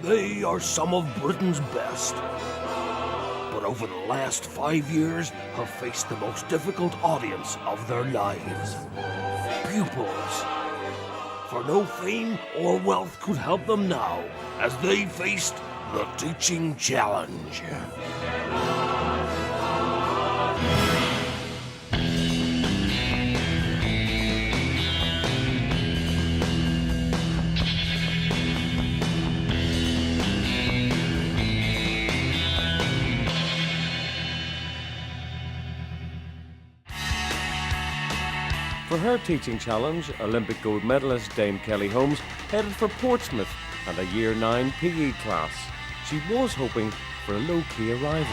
They are some of Britain's best. But over the last 5 years have faced the most difficult audience of their lives. Pupils. For no fame or wealth could help them now, as they faced the teaching challenge. For her teaching challenge, Olympic gold medalist Dame Kelly Holmes headed for Portsmouth and a Year 9 PE class. She was hoping for a low-key arrival.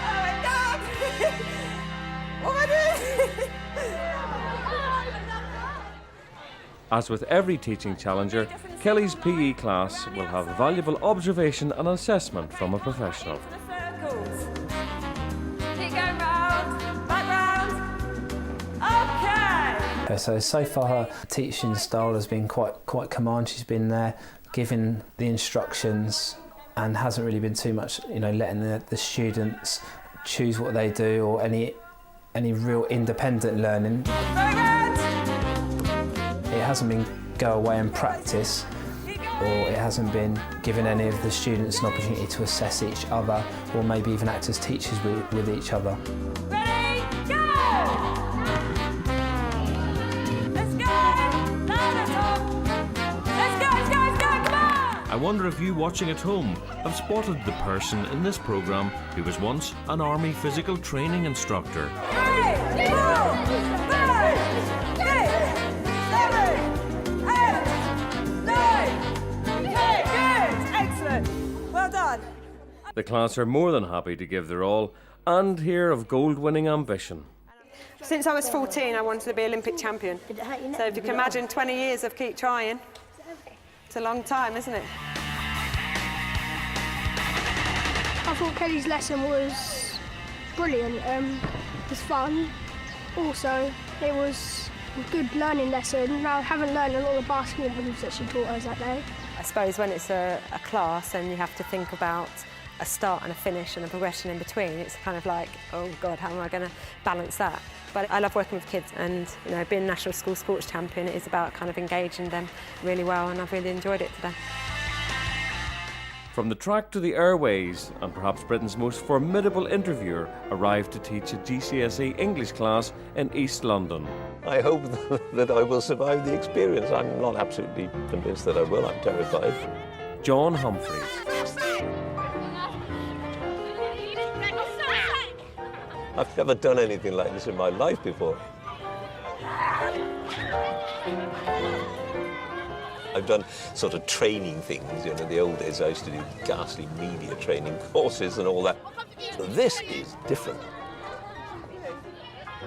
Oh my God! What am I doing? As with every teaching challenger, Kelly's PE class will have valuable observation and assessment from a professional. Keep going round, back round. Okay. So far her teaching style has been quite command. She's been there giving the instructions and hasn't really been too much, letting the students choose what they do or any real independent learning. It hasn't been go away and practice, or it hasn't been giving any of the students an opportunity to assess each other or maybe even act as teachers with each other. Ready, go! Let's go! Louder, Tom! Let's go, come on! I wonder if you watching at home have spotted the person in this programme who was once an army physical training instructor. 3, 4, 5, 6, 7, 8, 9. Okay, good, excellent. Well done. The class are more than happy to give their all and hear of gold-winning ambition. Since I was 14, I wanted to be Olympic champion. So if you can imagine 20 years of keep trying, it's a long time, isn't it? I thought Kelly's lesson was brilliant. It was fun. Also, it was a good learning lesson. I haven't learned a lot of the basketball moves that she taught us that day. I suppose when it's a class and you have to think about a start and a finish and a progression in between, it's kind of like, oh God, how am I going to balance that? But I love working with kids, and being National School Sports Champion, it is about kind of engaging them really well, and I've really enjoyed it today. From the track to the airways, and perhaps Britain's most formidable interviewer arrived to teach a GCSE English class in East London. I hope that I will survive the experience. I'm not absolutely convinced that I will. I'm terrified. John Humphreys. I've never done anything like this in my life before. I've done sort of training things, the old days I used to do ghastly media training courses and all that. So this is different.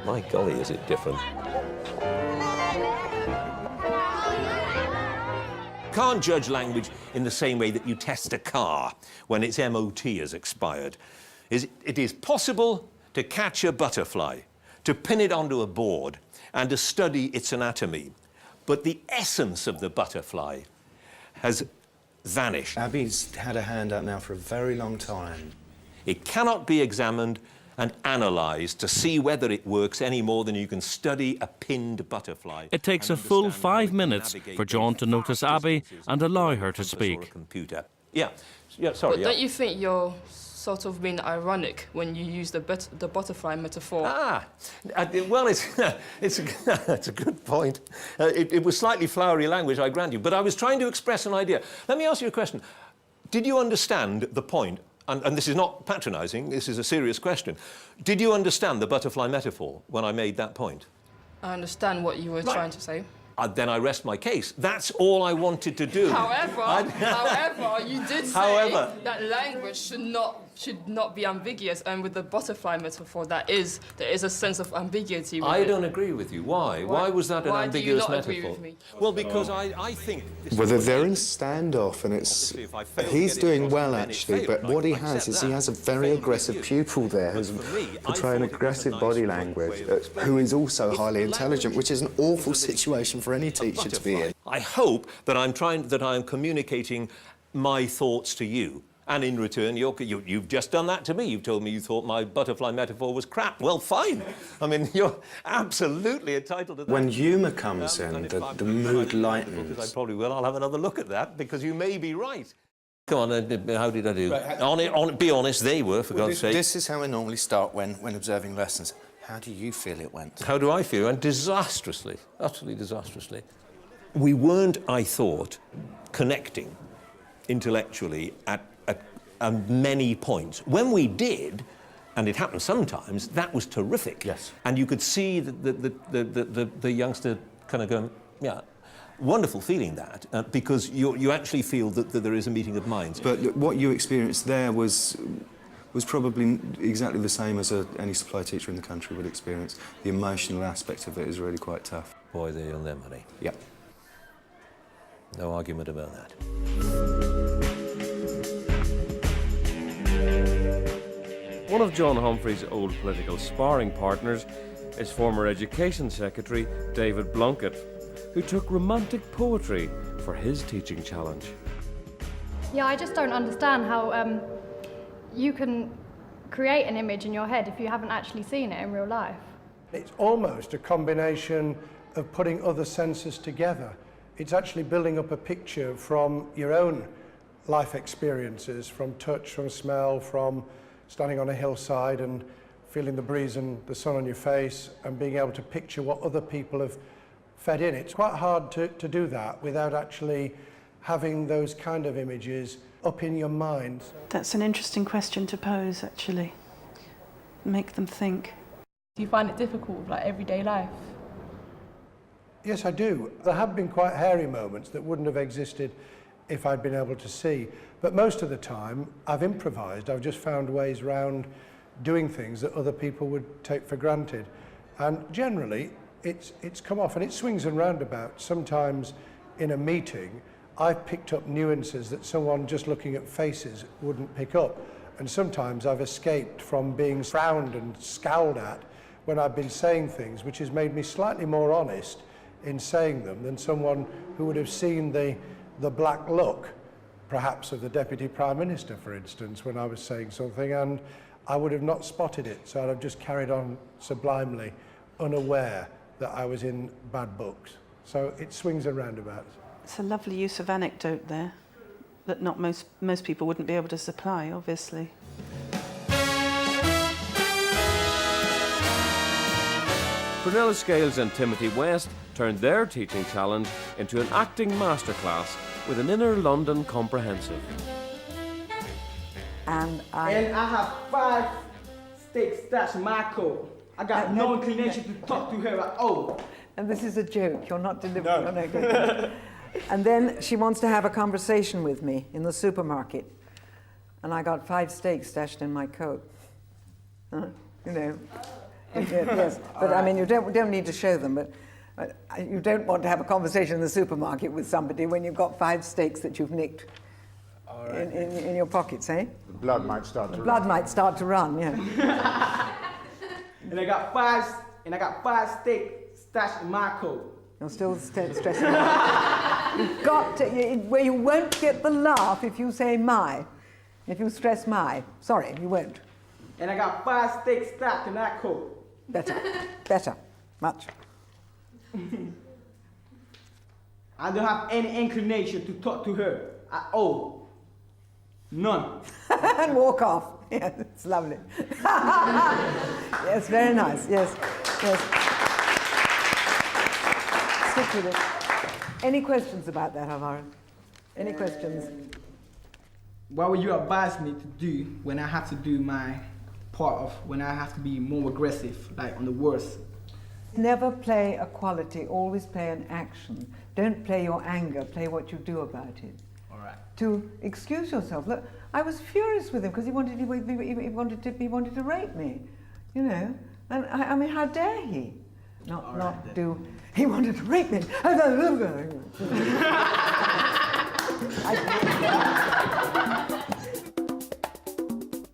My golly, is it different. Can't judge language in the same way that you test a car when its MOT has expired. It is possible to catch a butterfly, to pin it onto a board, and to study its anatomy. But the essence of the butterfly has vanished. Abby's had her hand up now for a very long time. It cannot be examined and analysed to see whether it works any more than you can study a pinned butterfly. It takes a full 5 minutes for John to notice Abby and allow her to speak. Yeah, sorry. But don't you think you're sort of being ironic when you use the butterfly metaphor? Well, it's a good point. It was slightly flowery language, I grant you, but I was trying to express an idea. Let me ask you a question. Did you understand the point? And this is not patronising, this is a serious question. Did you understand the butterfly metaphor when I made that point? I understand what you were trying to say. then I rest my case. That's all I wanted to do. However, you did say However. that language should not be ambiguous, and with the butterfly metaphor, there is a sense of ambiguity with I it. don't agree with you. Why? Why was that an ambiguous Why do you not metaphor? agree with me? Well, because I think... Well, they're in standoff, and it's... Obviously, if I fail to He's get it doing across well, and then it actually, failed, but I what he can has accept is he that. has a very Failing aggressive is pupil there But who's for me, I portraying thought it was a aggressive nice, body polite language, way of explaining who is it. also If highly language intelligent, which is an was awful a little situation for any teacher to be butterfly, in. I hope that I am communicating my thoughts to you. And in return, you've just done that to me. You've told me you thought my butterfly metaphor was crap. Well, fine. I mean, you're absolutely entitled to that. When humour comes And in, if the I'm mood because I lightens. probably will. I'll have another look at that, because you may be right. Come on, how did I do? Right, be honest, they were, for God's sake. This is how we normally start when observing lessons. How do you feel it went? How do I feel? And disastrously, utterly disastrously. We weren't, I thought, connecting intellectually at many points. When we did, and it happened sometimes, that was terrific. Yes. And you could see the youngster kind of going, yeah, wonderful feeling that, because you actually feel that there is a meeting of minds. But look, what you experienced there was probably exactly the same as any supply teacher in the country would experience. The emotional aspect of it is really quite tough. Boy, they earn their money. Yep. No argument about that. One of John Humphrey's old political sparring partners is former Education Secretary David Blunkett, who took romantic poetry for his teaching challenge. Yeah, I just don't understand how you can create an image in your head if you haven't actually seen it in real life. It's almost a combination of putting other senses together. It's actually building up a picture from your own life experiences, from touch, from smell, from standing on a hillside and feeling the breeze and the sun on your face, and being able to picture what other people have fed in. It's quite hard to do that without actually having those kind of images up in your mind. That's an interesting question to pose, actually. Make them think. Do you find it difficult with everyday life? Yes, I do. There have been quite hairy moments that wouldn't have existed if I'd been able to see. But most of the time, I've improvised. I've just found ways round doing things that other people would take for granted. And generally, it's come off, and it swings and roundabouts. Sometimes in a meeting, I've picked up nuances that someone just looking at faces wouldn't pick up. And sometimes I've escaped from being frowned and scowled at when I've been saying things, which has made me slightly more honest in saying them than someone who would have seen the black look, perhaps of the Deputy Prime Minister, for instance, when I was saying something, and I would have not spotted it, so I'd have just carried on sublimely, unaware that I was in bad books. So it swings and roundabouts. It's a lovely use of anecdote there that not most people wouldn't be able to supply, obviously. Prunella Scales and Timothy West turned their teaching challenge into an acting masterclass with an inner London comprehensive. And I have 5 sticks. That's my code. I got no inclination to talk to her at all. And this is a joke. You're not delivering. No. And then she wants to have a conversation with me in the supermarket. And I got 5 steaks stashed in my coat. Yes. But I mean, you don't need to show them, but you don't want to have a conversation in the supermarket with somebody when you've got 5 steaks that you've nicked in your pockets, eh? The blood might start to run. Blood might start to run, yeah. And I got 5 steaks stashed in my coat. You're still stressing out. You've got to, where you won't get the laugh if you say my. If you stress my. Sorry, you won't. And I got 5 steaks stacked in that coat. Better, much. I don't have any inclination to talk to her at all. None. And walk off. Yeah, it's lovely. Yes, very nice. Yes. Stick with it. Any questions about that, Alvaro? Any questions? What would you advise me to do when I have to do my part of, when I have to be more aggressive, like on the words? Never play a quality, always play an action. Don't play your anger, play what you do about it. All right. To excuse yourself. Look, I was furious with him because he wanted to rape me, you know. And I mean, how dare he? He wanted to rape me.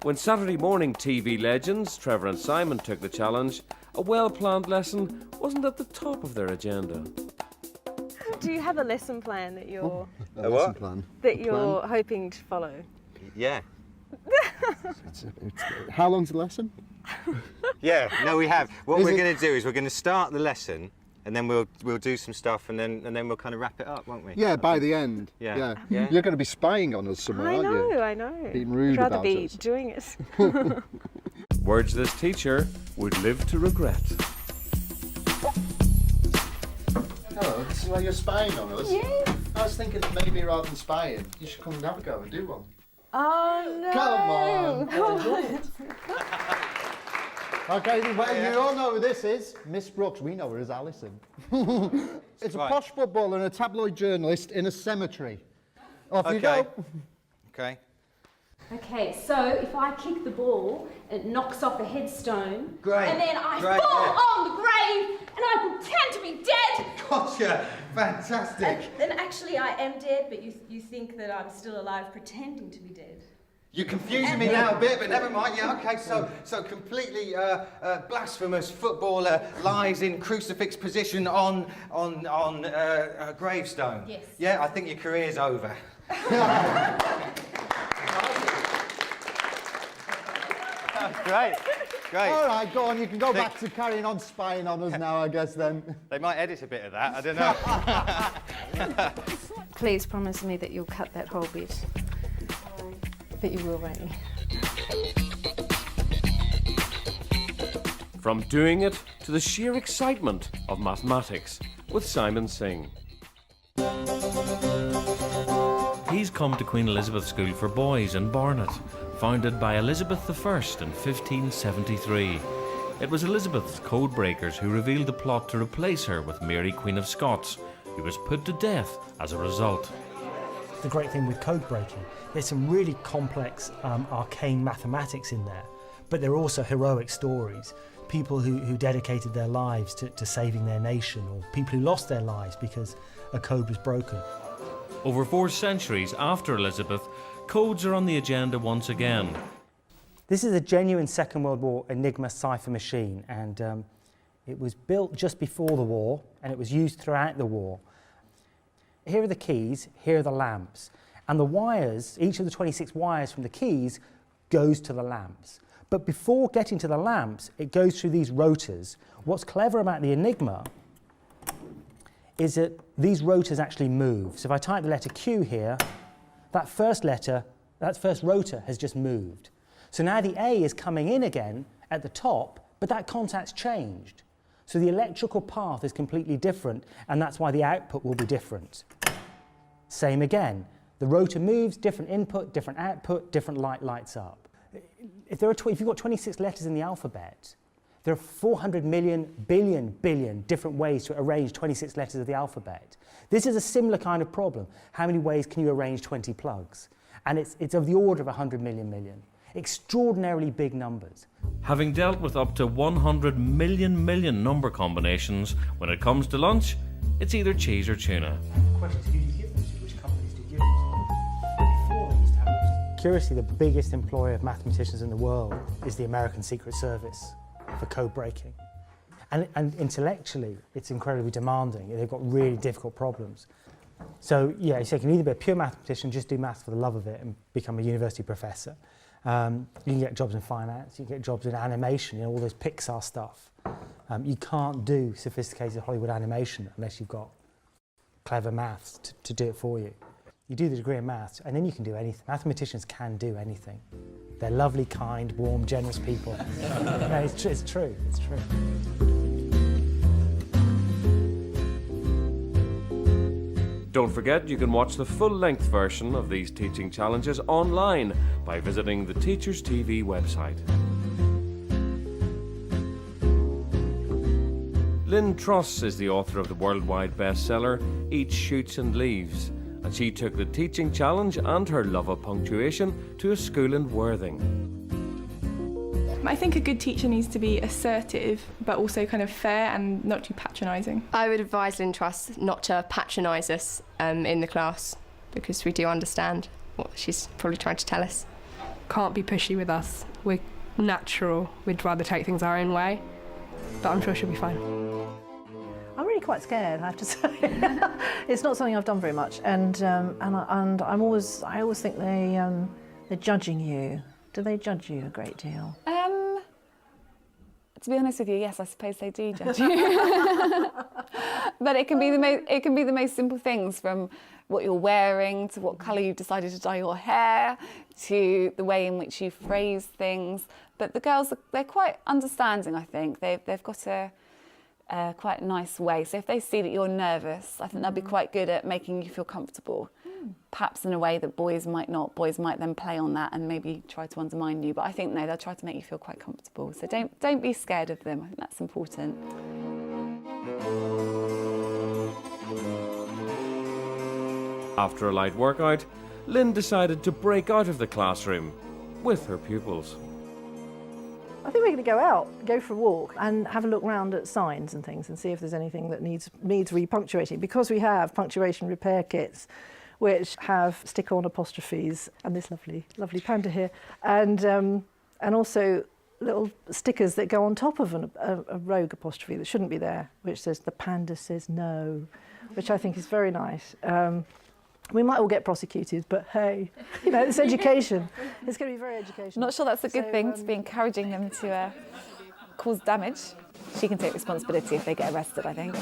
When Saturday morning TV legends Trevor and Simon took the challenge, a well-planned lesson wasn't at the top of their agenda. Do you have a lesson plan that you're hoping to follow? Yeah. How long's the lesson? Yeah, no, we have. What we're going to do is we're going to start the lesson, and then we'll do some stuff, and then we'll kind of wrap it up, won't we? Yeah, by the end. Yeah. You're going to be spying on us somewhere, aren't you? I know. Being rude I'd rather about be us. doing it. Words this teacher would live to regret. Hello, this is why you're spying on us? Yeah. I was thinking that maybe rather than spying, you should come and have a go and do one. Oh no! Come on! Okay, well, you all know who this is. Miss Brooks, we know her as Alison. It's a posh footballer and a tabloid journalist in a cemetery. Off you go. Okay. Okay, so if I kick the ball, it knocks off a headstone. Great. And then I fall on the grave and I pretend to be dead. Gotcha. Fantastic. And actually I am dead, but you think that I'm still alive pretending to be dead. You're confusing me now a bit, but never mind. Yeah, okay. So completely blasphemous footballer lies in crucifix position on a gravestone. Yes. Yeah, I think your career's over. Great. All right, go on. You can go back to carrying on spying on us now, I guess, then. They might edit a bit of that. I don't know. Please promise me that you'll cut that whole bit. That you will, won't you? From doing it to the sheer excitement of mathematics with Simon Singh. He's come to Queen Elizabeth School for Boys in Barnet, founded by Elizabeth I in 1573. It was Elizabeth's code breakers who revealed the plot to replace her with Mary, Queen of Scots, who was put to death as a result. The great thing with code breaking, there's some really complex, arcane mathematics in there, but there are also heroic stories. People who dedicated their lives to saving their nation, or people who lost their lives because a code was broken. Over 4 centuries after Elizabeth, codes are on the agenda once again. This is a genuine Second World War Enigma cipher machine, and it was built just before the war, and it was used throughout the war. Here are the keys, here are the lamps, and the wires, each of the 26 wires from the keys goes to the lamps. But before getting to the lamps, it goes through these rotors. What's clever about the Enigma is that these rotors actually move. So if I type the letter Q here, that first rotor has just moved. So now the A is coming in again at the top, but that contact's changed. So the electrical path is completely different, and that's why the output will be different. Same again. The rotor moves, different input, different output, different light lights up. If you've got 26 letters in the alphabet, there are 400 million, billion different ways to arrange 26 letters of the alphabet. This is a similar kind of problem. How many ways can you arrange 20 plugs? And it's of the order of 100 million. Extraordinarily big numbers. Having dealt with up to 100 million number combinations, when it comes to lunch, it's either cheese or tuna. The question is, who do you give them to? Which companies do you use? Before, they used to have... Curiously, the biggest employer of mathematicians in the world is the American Secret Service for code breaking. And intellectually, it's incredibly demanding. They've got really difficult problems. So, yeah, so you can either be a pure mathematician, just do maths for the love of it and become a university professor. You can get jobs in finance, you can get jobs in animation, all this Pixar stuff. You can't do sophisticated Hollywood animation unless you've got clever maths to do it for you. You do the degree in maths, and then you can do anything. Mathematicians can do anything. They're lovely, kind, warm, generous people. No, it's true. Don't forget, you can watch the full-length version of these teaching challenges online by visiting the Teachers TV website. Lynn Truss is the author of the worldwide bestseller Eat, Shoots and Leaves, and she took the teaching challenge and her love of punctuation to a school in Worthing. I think a good teacher needs to be assertive, but also kind of fair and not too patronising. I would advise Lynn Truss not to patronise us in the class, because we do understand what she's probably trying to tell us. Can't be pushy with us. We're natural. We'd rather take things our own way, but I'm sure she'll be fine. I'm really quite scared, I have to say. It's not something I've done very much, and I always think they're judging you. Do they judge you a great deal? To be honest with you, yes, I suppose they do judge you. But it can be the most simple things, from what you're wearing to what colour you've decided to dye your hair to the way in which you phrase things. But the girls, they're quite understanding, I think. They've got a quite nice way. So if they see that you're nervous, I think they'll be quite good at making you feel comfortable. Perhaps in a way that boys might not. Boys might then play on that and maybe try to undermine you. But I think, no, they'll try to make you feel quite comfortable. So don't be scared of them. I think that's important. After a light workout, Lynn decided to break out of the classroom with her pupils. I think we're going to go out, go for a walk and have a look round at signs and things and see if there's anything that needs repunctuating, because we have punctuation repair kits which have stick-on apostrophes and this lovely panda here, and also little stickers that go on top of a rogue apostrophe that shouldn't be there, which says "the panda says no," which I think is very nice. We might all get prosecuted, but hey, you know, it's education. It's going to be very educational. I'm not sure that's a good thing to be encouraging them to cause damage. She can take responsibility if they get arrested, I think.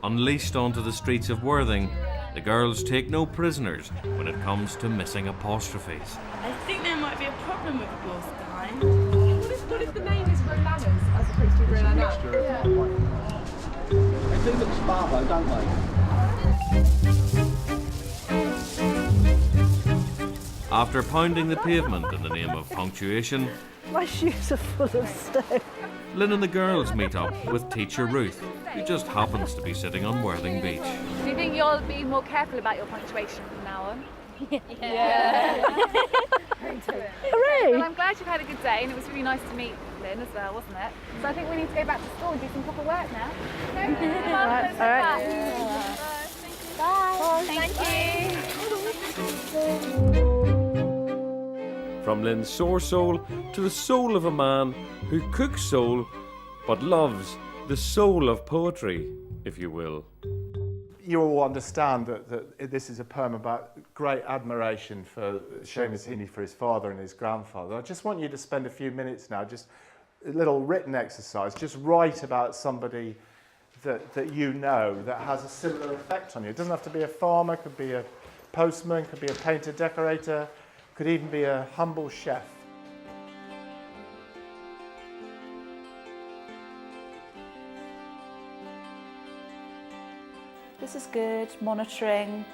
Unleashed onto the streets of Worthing, the girls take no prisoners when it comes to missing apostrophes. I think there might be a problem with the boss guy. What if the name is Rolanus as opposed to Rolana? They do look smart though, don't they? After pounding the pavement in the name of punctuation, My shoes are full of stone. Lynn and the girls meet up with teacher Ruth, who just happens to be sitting on Worthing Beach. Do you think you'll be more careful about your punctuation from now on? Yeah. Hooray! Well, I'm glad you've had a good day, and it was really nice to meet Lynn as well, wasn't it? So I think we need to go back to school and do some proper work now. All right. Bye. Thank you. From Lynn's sore soul to the soul of a man who cooks soul but loves the soul of poetry, if you will. You all understand that this is a poem about great admiration for Seamus Heaney for his father and his grandfather. I just want you to spend a few minutes now, just a little written exercise, just write about somebody that you know that has a similar effect on you. It doesn't have to be a farmer, could be a postman, could be a painter decorator, could even be a humble chef. This is good, monitoring,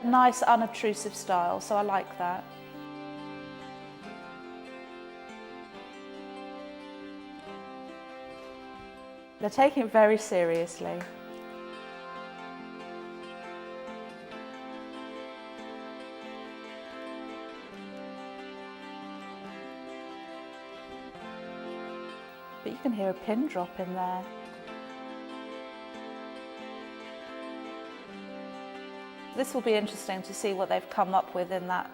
nice unobtrusive style, so I like that. They're taking it very seriously. But you can hear a pin drop in there. This will be interesting to see what they've come up with in that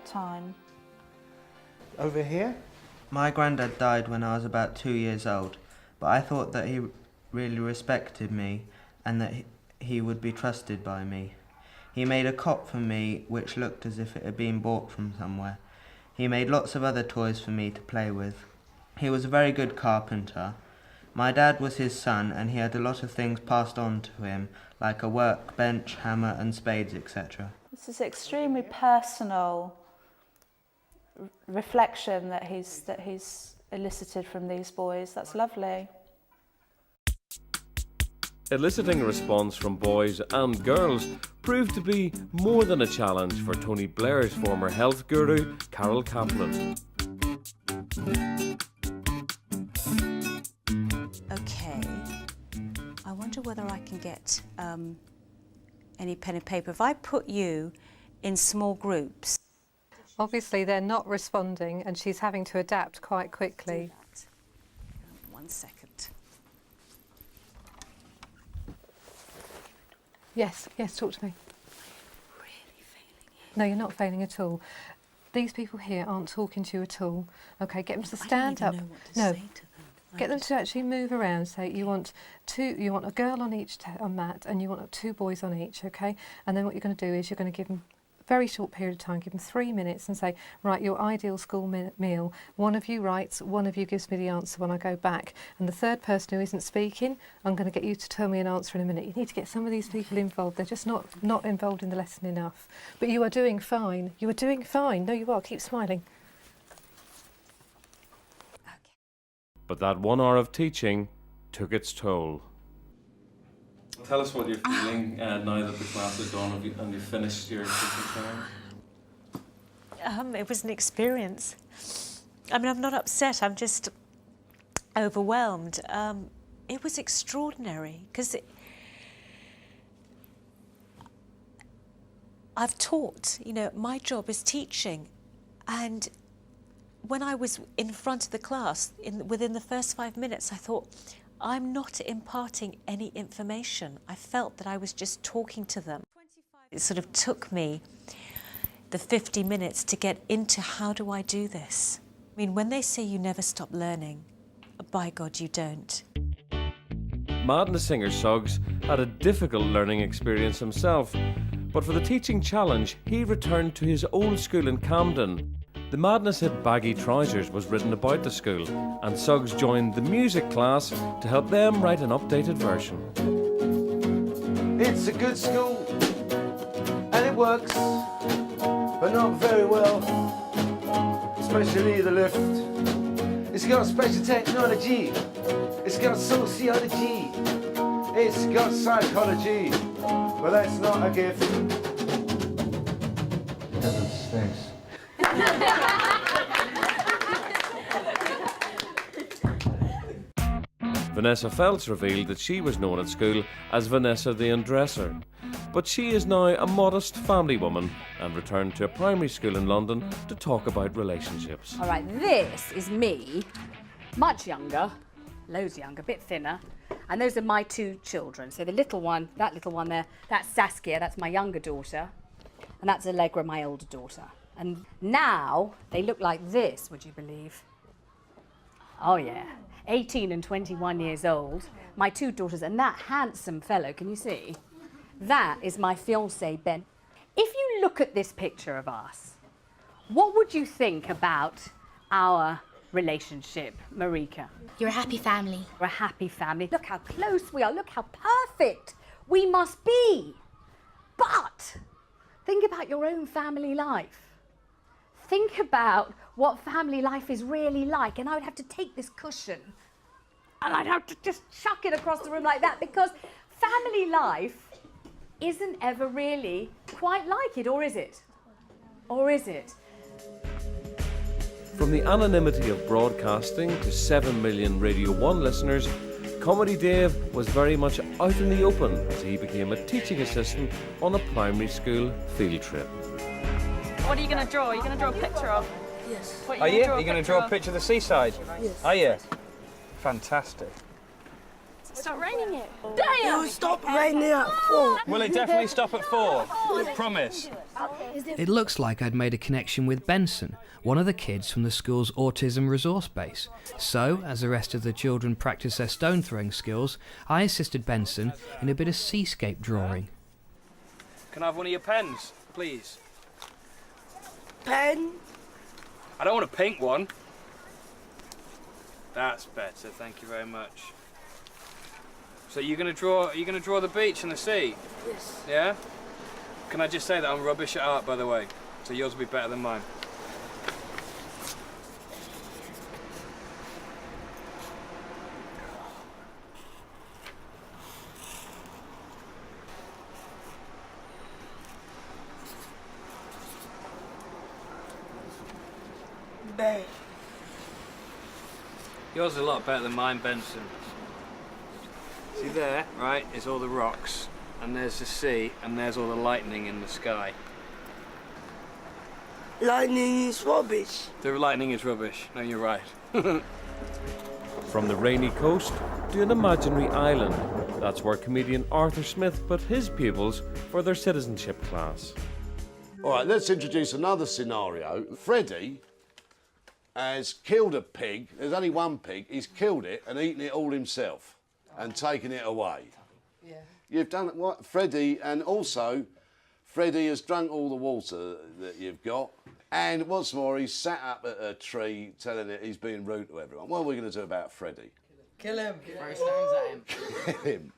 time. Over here? My granddad died when I was about 2 years old, but I thought that he really respected me and that he would be trusted by me. He made a cot for me which looked as if it had been bought from somewhere. He made lots of other toys for me to play with. He was a very good carpenter. My dad was his son and he had a lot of things passed on to him, like a workbench, hammer and spades, etc. This is extremely personal reflection that he's elicited from these boys. That's lovely. eliciting a response from boys and girls proved to be more than a challenge for Tony Blair's former health guru, Carol Kaplan. Okay, I wonder whether I can get any pen and paper. If I put you in small groups. Obviously they're not responding and she's having to adapt quite quickly. 1 second. Yes, talk to me. No, you're not failing at all. These people here aren't talking to you at all. Okay, get them to stand up. No, get them to actually move around. Say you want a girl on each mat, and you want 2 boys on each. Okay, and then what you're going to do is you're going to give them a very short period of time. Give them 3 minutes and say, right, your ideal school meal. One of you writes, one of you gives me the answer when I go back, and the third person who isn't speaking, I'm going to get you to tell me an answer in a minute. You need to get some of these people involved. They're just not involved in the lesson enough. But you are doing fine. You are doing fine. No, you are. Keep smiling. But that 1 hour of teaching took its toll. Tell us what you're feeling now that the class is done and you've finished your teaching time. It was an experience. I mean, I'm not upset, I'm just overwhelmed. It was extraordinary because I've taught, my job is teaching. And when I was in front of the class, within the first 5 minutes, I thought, I'm not imparting any information. I felt that I was just talking to them. It sort of took me the 50 minutes to get into how do I do this. I mean, when they say you never stop learning, by God, you don't. Madness singer Suggs had a difficult learning experience himself, but for the teaching challenge, he returned to his old school in Camden. The Madness hit Baggy Trousers was written about the school, and Suggs joined the music class to help them write an updated version. It's a good school, and it works, but not very well, especially the lift. It's got special technology, it's got sociology, it's got psychology, but that's not a gift. Because it stinks. Vanessa Feltz revealed that she was known at school as Vanessa the Undresser, but she is now a modest family woman and returned to a primary school in London to talk about relationships. All right, this is me, much younger, loads younger, a bit thinner, and those are my 2 children. So the little one, that little one there, that's Saskia, that's my younger daughter, and that's Allegra, my older daughter. And now they look like this, would you believe? Oh yeah, 18 and 21 years old, my 2 daughters, and that handsome fellow, can you see? That is my fiancé, Ben. If you look at this picture of us, what would you think about our relationship, Marika? You're a happy family. We're a happy family. Look how close we are, look how perfect we must be. But think about your own family life. Think about what family life is really like, and I would have to take this cushion and I'd have to just chuck it across the room like that, because family life isn't ever really quite like it, or is it? Or is it? From the anonymity of broadcasting to 7 million Radio 1 listeners, Comedy Dave was very much out in the open as he became a teaching assistant on a primary school field trip. What are you going to draw? Are you going to draw a picture of? Yes. Are you? Are you going to draw a picture of the seaside? Yes. Are you? Fantastic. Stop raining it. Damn! It'll stop raining at 4. Will it definitely stop at 4? Promise. It looks like I'd made a connection with Benson, one of the kids from the school's autism resource base. So, as the rest of the children practiced their stone throwing skills, I assisted Benson in a bit of seascape drawing. Can I have one of your pens, please? Pen? I don't want a pink one. That's better, thank you very much. So you're gonna draw the beach and the sea? Yes. Yeah? Can I just say that I'm rubbish at art, by the way? So yours will be better than mine. bad. Yours is a lot better than mine, Benson. See there, right, is all the rocks, and there's the sea, and there's all the lightning in the sky. Lightning is rubbish. The lightning is rubbish. No, you're right. From the rainy coast to an imaginary island, that's where comedian Arthur Smith put his pupils for their citizenship class. All right, let's introduce another scenario. Freddie has killed a pig. There's only one pig. He's killed it and eaten it all himself and taken it away. Yeah. You've done it, what, Freddie, and also Freddie has drunk all the water that you've got. And what's more, he's sat up at a tree telling it he's being rude to everyone. What are we going to do about Freddie? Kill him. Throw stones at him. Kill him.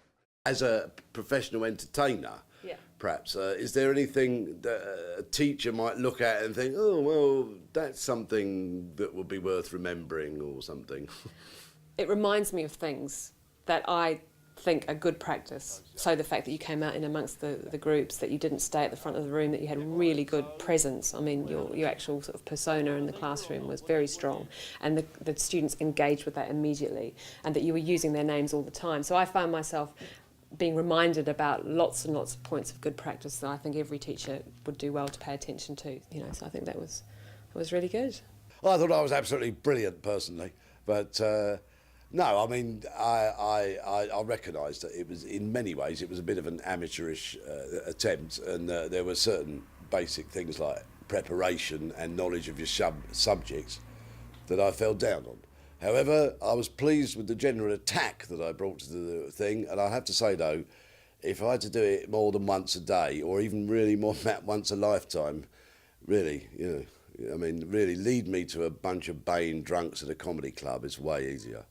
As a professional entertainer, perhaps, is there anything that a teacher might look at and think, oh, well, that's something that would be worth remembering or something? It reminds me of things that I think are good practice. So the fact that you came out in amongst the groups, that you didn't stay at the front of the room, that you had really good presence. I mean, your actual sort of persona in the classroom was very strong, and the students engaged with that immediately, and that you were using their names all the time. So I found myself being reminded about lots and lots of points of good practice that I think every teacher would do well to pay attention to. You know, so I think that was really good. I thought I was absolutely brilliant personally, but no, I mean, I recognised that it was, in many ways, it was a bit of an amateurish attempt, and there were certain basic things like preparation and knowledge of your subjects that I fell down on. However, I was pleased with the general attack that I brought to the thing, and I have to say, though, if I had to do it more than once a day, or even really more than that once a lifetime, really, you know, I mean, really lead me to a bunch of baying drunks at a comedy club is way easier.